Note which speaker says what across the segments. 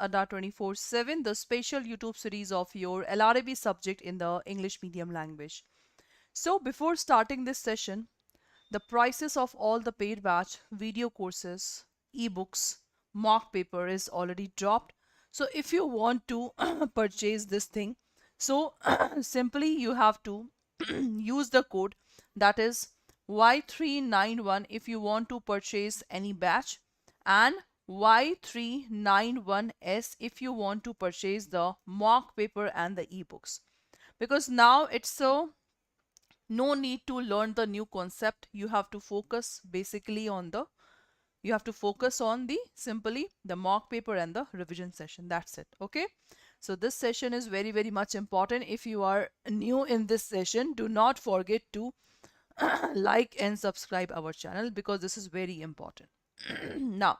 Speaker 1: Adda 24/7, the special YouTube series of your LRB subject in the English medium language. So before starting this session, the prices of all the paid batch, video courses, ebooks, mock paper is already dropped. So if you want to purchase this thing, so simply you have to use the code, that is Y391 if you want to purchase any batch, and Y391S if you want to purchase the mock paper and the ebooks. Because now it's so no need to learn the new concept. You have to focus basically on the simply the mock paper and the revision session. That's it. Okay, so this session is very, very much important. If you are new in this session, do not forget to like and subscribe our channel, because this is very important. Now,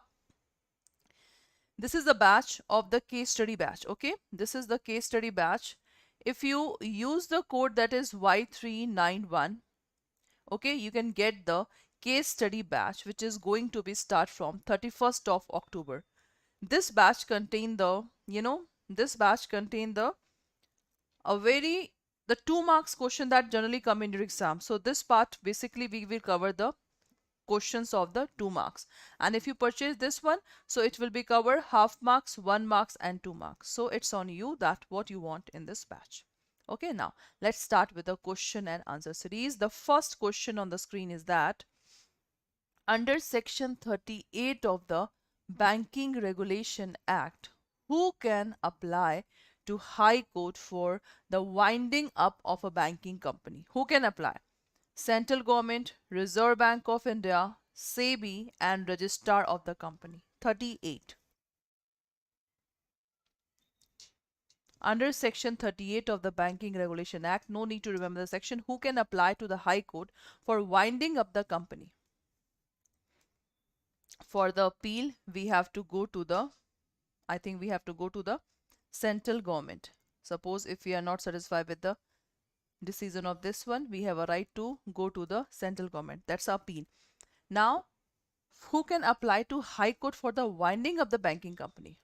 Speaker 1: this is the batch of the case study batch. Okay, this is the case study batch. If you use the code that is Y391, okay, you can get the case study batch, which is going to be start from 31st of October. This batch contain the, this batch contain the the 2 marks question that generally come in your exam. So this part basically we will cover the questions of the 2 marks, and if you purchase this one, so it will be cover half marks, 1 marks and 2 marks. So it's on you that what you want in this batch. Okay, now let's start with the question and answer series. The first question on the screen is that under section 38 of the Banking Regulation Act, who can apply to High Court for the winding up of a banking company? Who can apply? Central Government, Reserve Bank of India, SEBI and Registrar of the company. 38. Under section 38 of the Banking Regulation Act, no need to remember the section, who can apply to the High Court for winding up the company? For the appeal, we have to go to the, I think we have to go to the central government. Suppose if we are not satisfied with the decision of this one, we have a right to go to the central government. That's appeal. Now, who can apply to High Court for the winding of the banking company?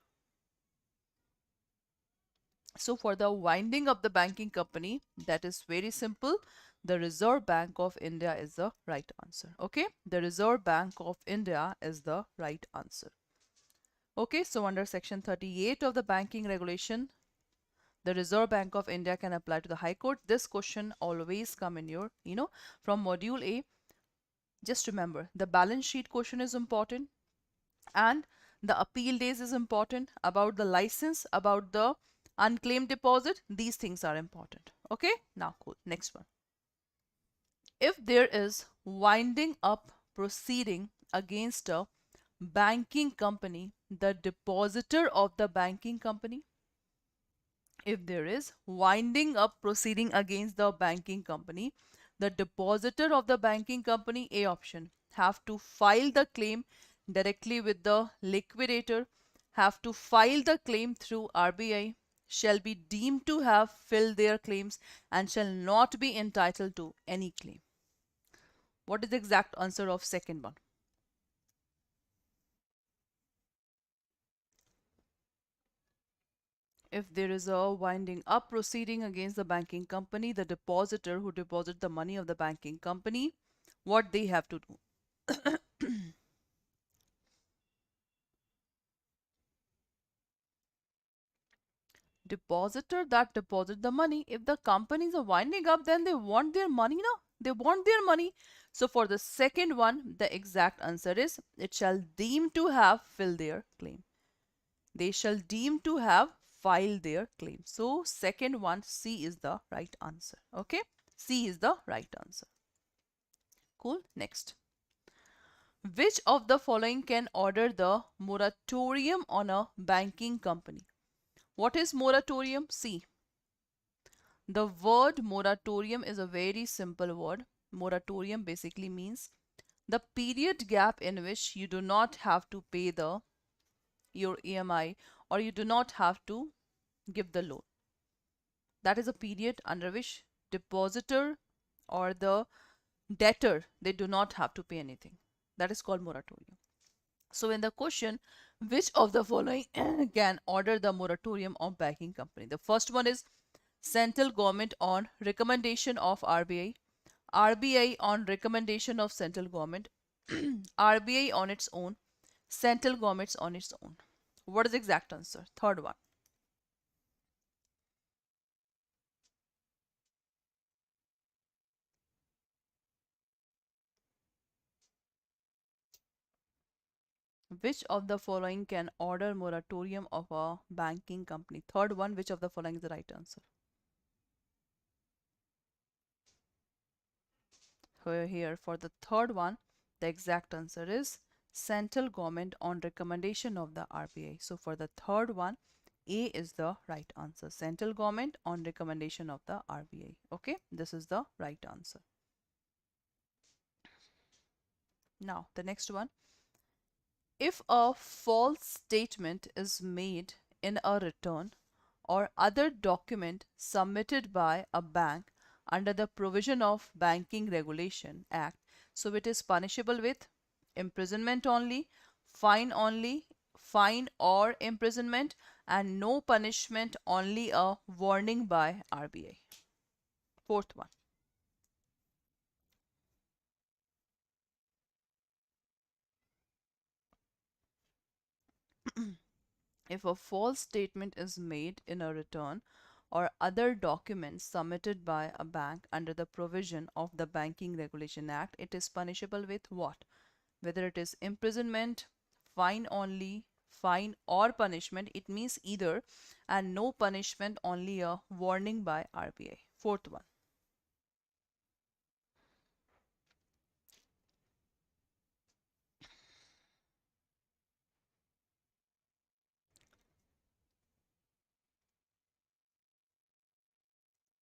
Speaker 1: So for the winding of the banking company, that is very simple. The Reserve Bank of India is the right answer. Okay, the Reserve Bank of India is the right answer. Okay, so under section 38 of the banking regulation, the Reserve Bank of India can apply to the High Court. This question always come in your, from module A. Just remember, the balance sheet question is important, and the appeal days is important. About the license, about the unclaimed deposit, these things are important. Okay, now cool. Next one. If there is winding up proceeding against a banking company, the depositor of the banking company, if there is winding up proceeding against the banking company, the depositor of the banking company, A option, have to file the claim directly with the liquidator, have to file the claim through RBI, shall be deemed to have filled their claims, and shall not be entitled to any claim. What is the exact answer of second one? If there is a winding up proceeding against the banking company, the depositor who deposit the money of the banking company, what they have to do? Depositor that deposit the money, if the companies are winding up, then they want their money now. They want their money. So for the second one, the exact answer is, it shall deem to have filled their claim. They shall deem to have filed their claim. So second one, C is the right answer. Okay, C is the right answer. Cool. Next. Which of the following can order the moratorium on a banking company? What is moratorium? See, the word moratorium is a very simple word. Moratorium basically means the period gap in which you do not have to pay your EMI, or you do not have to give the loan. That is a period under which depositor or the debtor, they do not have to pay anything. That is called moratorium. So in the question, Which of the following can order the moratorium of banking company? The first one is central government on recommendation of RBI, RBI on recommendation of central government, RBI on its own, central governments on its own. What is the exact answer? Third one. Which of the following can order moratorium of a banking company? Third one, which of the following is the right answer? Here for the third one, the exact answer is central government on recommendation of the RBI. So for the third one, A is the right answer. Central government on recommendation of the RBI. Okay, this is the right answer. Now the next one. If a false statement is made in a return or other document submitted by a bank under the provision of Banking Regulation Act, so it is punishable with imprisonment only, fine or imprisonment, and no punishment, only a warning by RBI. Fourth one. If a false statement is made in a return or other document submitted by a bank under the provision of the Banking Regulation Act, it is punishable with what? Whether it is imprisonment, fine only, fine or punishment, it means either, and no punishment, only a warning by RBI. Fourth one.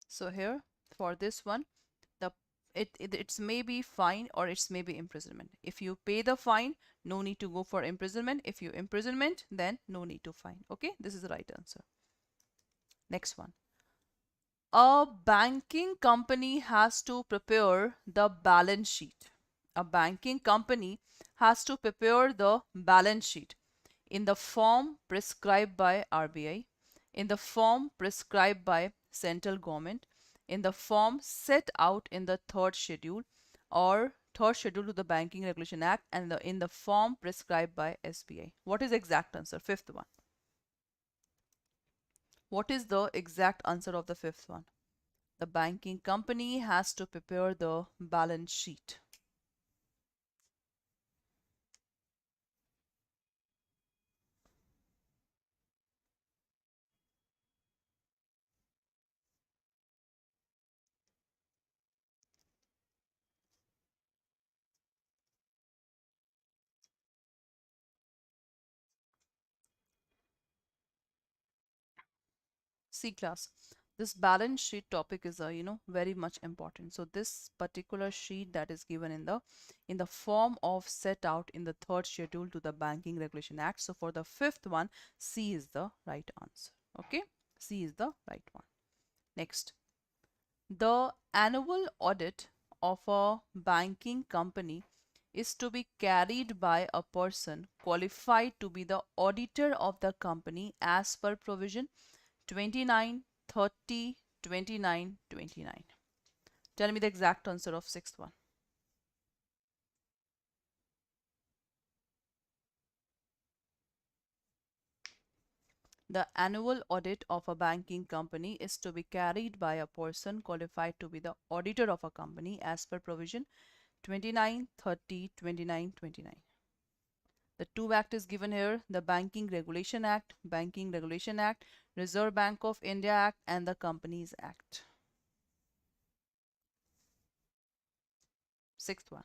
Speaker 1: So here for this one, the it's maybe fine or it's maybe imprisonment. If you pay the fine, no need to go for imprisonment. If you imprisonment, then no need to fine. Okay, this is the right answer. Next one. A banking company has to prepare the balance sheet. A banking company has to prepare the balance sheet in the form prescribed by RBI, in the form prescribed by central government, in the form set out in the third schedule or third schedule to the Banking Regulation Act, and in the form prescribed by SBI. What is the exact answer? Fifth one. What is the exact answer of the fifth one? The banking company has to prepare the balance sheet. C class. This balance sheet topic is very much important. So this particular sheet that is given in the form of set out in the third schedule to the Banking Regulation Act. So for the fifth one, C is the right answer. Okay, C is the right one. Next, the annual audit of a banking company is to be carried by a person qualified to be the auditor of the company as per provision 29, 30, 29, 29. Tell me the exact answer of sixth one. The annual audit of a banking company is to be carried by a person qualified to be the auditor of a company as per provision 29, 30, 29, 29. The two act is given here, the Banking Regulation Act, Reserve Bank of India Act, and the Companies Act. Sixth one.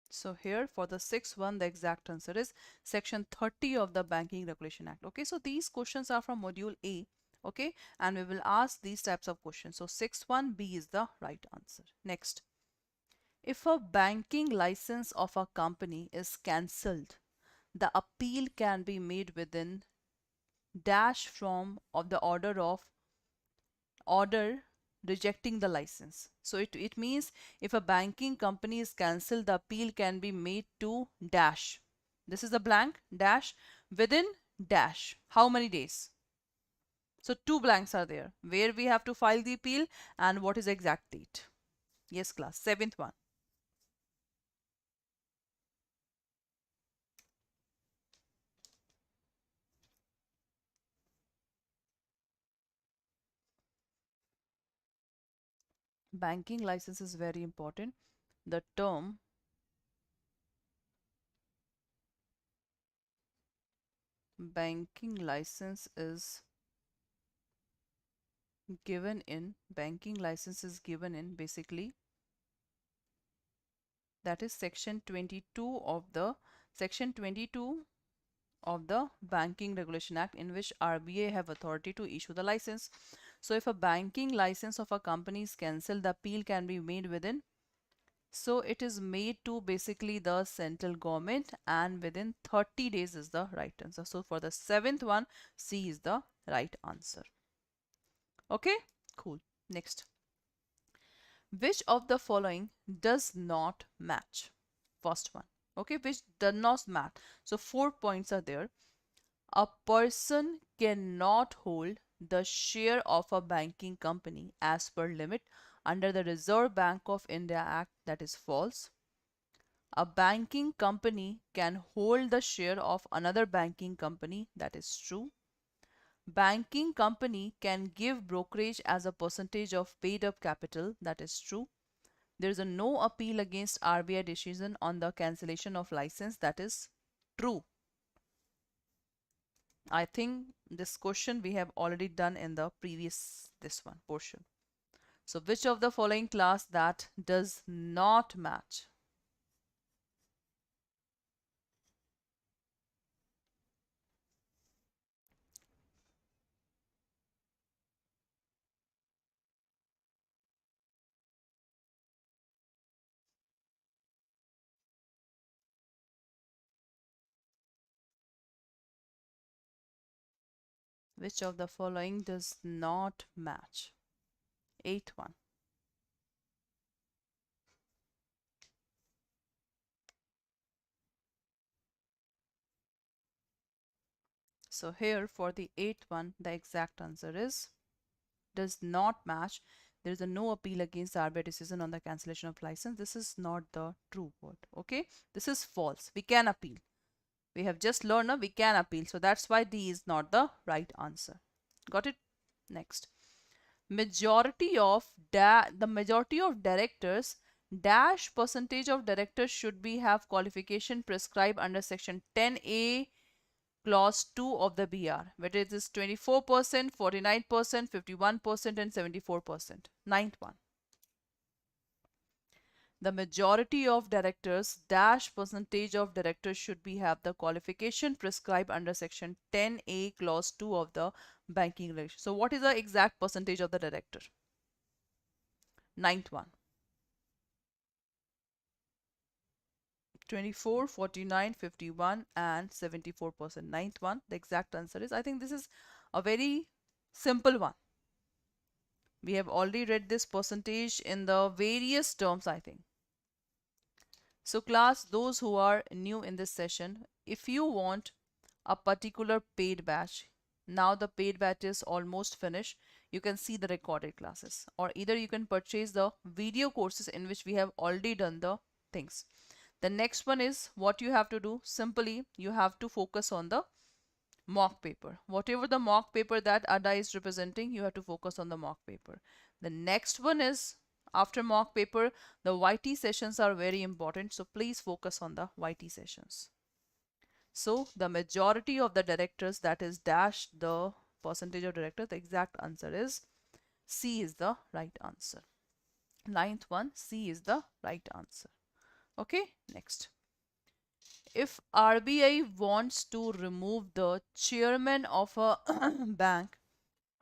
Speaker 1: So here for the sixth one, the exact answer is section 30 of the Banking Regulation Act. Okay, so these questions are from module A. Okay, and we will ask these types of questions. So sixth one, B is the right answer. Next, if a banking license of a company is cancelled, the appeal can be made within dash from of the order rejecting the license. So it means if a banking company is cancelled, the appeal can be made to dash. This is a blank dash within dash. How many days? So two blanks are there where we have to file the appeal and what is the exact date. Yes, class. Seventh one. Banking license is very important. The term banking license is given in basically that is section 22 of the Banking Regulation Act, in which RBI have authority to issue the license. So if a banking license of a company is cancelled, the appeal can be made within, so it is made to basically the central government, and within 30 days is the right answer. So for the seventh one, C is the right answer. Okay, cool. Next, which of the following does not match? First one, okay, which does not match. So 4 points are there. A person cannot hold the share of a banking company as per limit under the Reserve Bank of India Act. That is false. A banking company can hold the share of another banking company. That is true. Banking company can give brokerage as a percentage of paid up capital. That is true. There is a no appeal against RBI decision on the cancellation of license. That is true. I think this question we have already done in the previous this one portion. So which of the following class that does not match? Which of the following does not match? Eighth one. So here for the eighth one, the exact answer is does not match. There is a no appeal against the RBI decision on the cancellation of license. This is not the true word. Okay, this is false. We can appeal. We have just learned we can appeal. So that's why D is not the right answer. Got it? Next. The majority of directors dash percentage of directors should be have qualification prescribed under section 10A clause 2 of the BR, whether it is 24%, 49%, 51% and 74%. Ninth one. The majority of directors dash percentage of directors should be have the qualification prescribed under section 10A clause 2 of the banking regulation. So what is the exact percentage of the director? Ninth one. 24, 49, 51 and 74%. Ninth one, the exact answer is, I think this is a very simple one. We have already read this percentage in the various terms, I think. So class, those who are new in this session, if you want a particular paid batch, now the paid batch is almost finished, you can see the recorded classes, or either you can purchase the video courses in which we have already done the things. The next one is what you have to do. Simply you have to focus on the mock paper. Whatever the mock paper that Adda is representing, you have to focus on the mock paper. The next one is after mock paper, the YT sessions are very important. So please focus on the YT sessions. So the majority of the directors, that is dash the percentage of directors, the exact answer is C is the right answer. Ninth one, C is the right answer. Okay, next. If RBI wants to remove the chairman of a bank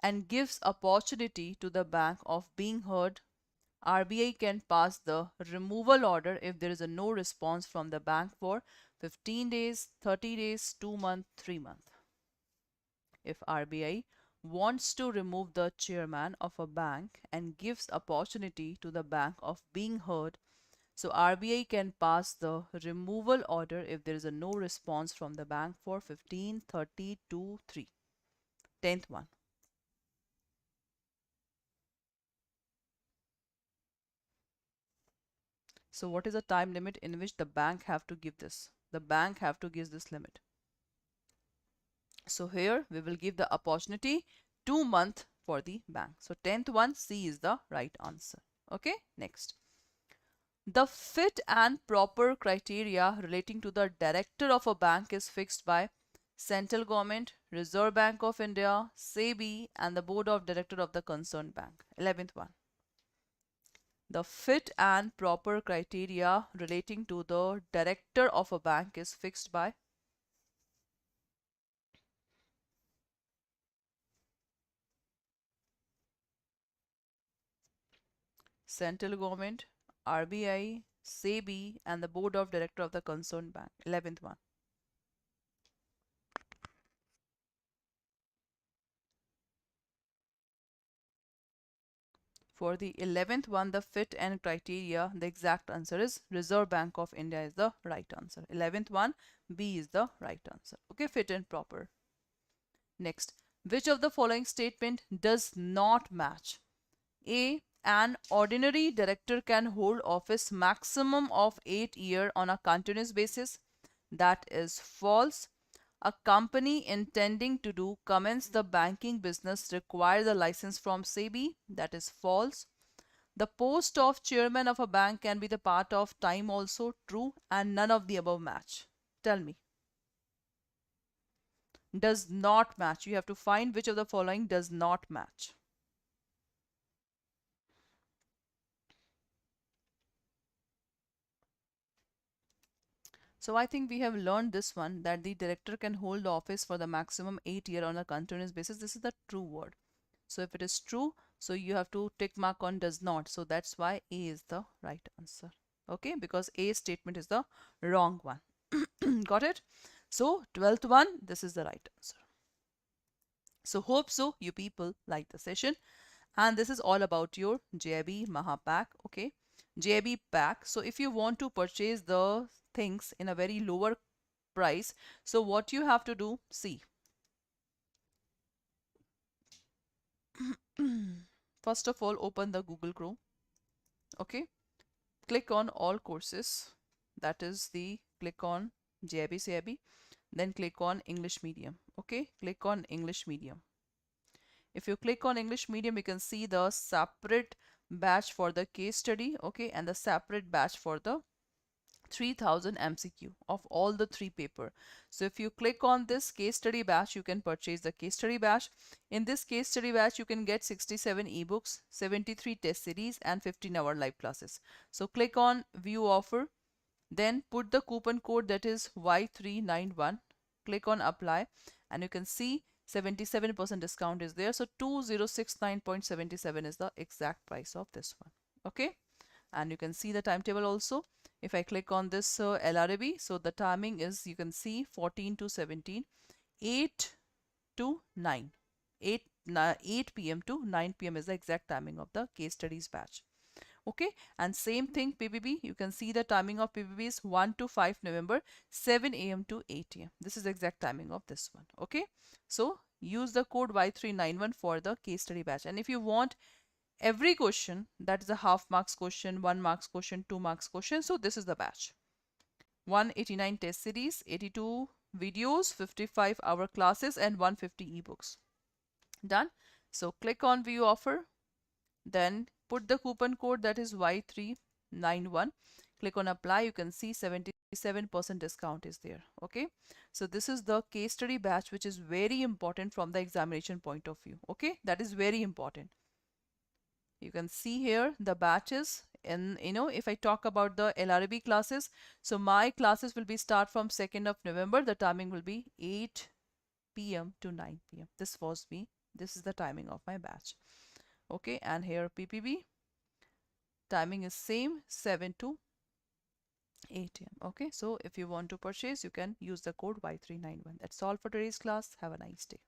Speaker 1: and gives opportunity to the bank of being heard, RBI can pass the removal order if there is a no response from the bank for 15 days, 30 days, 2 months, 3 months. if RBI wants to remove the chairman of a bank and gives opportunity to the bank of being heard, so RBI can pass the removal order if there is a no response from the bank for 15, 30, 2, 3. 10th one. So what is the time limit in which the bank have to give this? The bank have to give this limit. So here we will give the opportunity 2 months for the bank. So 10th one, C is the right answer. Okay, next. The fit and proper criteria relating to the director of a bank is fixed by central government, Reserve Bank of India, SEBI, and the board of director of the concerned bank. 11th one. The fit and proper criteria relating to the director of a bank is fixed by central government, RBI, SEBI, and the board of director of the concerned bank. 11th one. For the 11th one, the fit and criteria, the exact answer is Reserve Bank of India is the right answer. 11th one, B is the right answer. Okay, fit and proper. Next, which of the following statement does not match? A. An ordinary director can hold office maximum of 8 years on a continuous basis. That is false. A company intending to do commence the banking business require the license from SEBI. That is false. The post of chairman of a bank can be the part of time also. True. And none of the above match. Tell me. Does not match. You have to find which of the following does not match. So I think we have learned this one, that the director can hold the office for the maximum 8 years on a continuous basis. This is the true word. So if it is true, so you have to tick mark on does not. So that's why A is the right answer. Okay, because A statement is the wrong one. Got it? So 12th one, this is the right answer. So hope so you people like the session. And this is all about your JAIIB Maha pack. Okay, JAIIB pack. So if you want to purchase the things in a very lower price, so what you have to do, see. First of all, open the Google Chrome. Okay, click on all courses. That is the click on JAIIB CAIIB. Then click on English medium. Okay, click on English medium. If you click on English medium, you can see the separate batch for the case study, okay, and the separate batch for the 3000 MCQ of all the 3 paper. So if you click on this case study batch, you can purchase the case study batch. In this case study batch, you can get 67 ebooks, 73 test series, and 15-hour live classes. So click on view offer, then put the coupon code, that is Y391. Click on apply, and you can see 77% discount is there. So 2069.77 is the exact price of this one. Okay, and you can see the timetable also. If I click on this LRB, so the timing is, you can see 14 to 17, 8 to 9, 8 p.m. to 9 p.m. is the exact timing of the case studies batch. Okay, and same thing PBB, you can see the timing of PBB is 1 to 5 November, 7 a.m. to 8 a.m. This is the exact timing of this one. Okay, so use the code Y391 for the case study batch. And if you want every question, that is a half marks question, 1 marks question, 2 marks question, so this is the batch. 189 test series, 82 videos, 55-hour classes, and 150 ebooks. Done. So click on view offer, then put the coupon code, that is Y391. Click on apply. You can see 77% discount is there. Okay, so this is the case study batch, which is very important from the examination point of view. Okay, that is very important. You can see here the batches, and if I talk about the LRB classes, so my classes will be start from 2nd of November. The timing will be 8 p.m. to 9 p.m. This was me. This is the timing of my batch. Okay, and here PPB timing is same, 7 to 8 a.m. Okay, so if you want to purchase, you can use the code Y391. That's all for today's class. Have a nice day.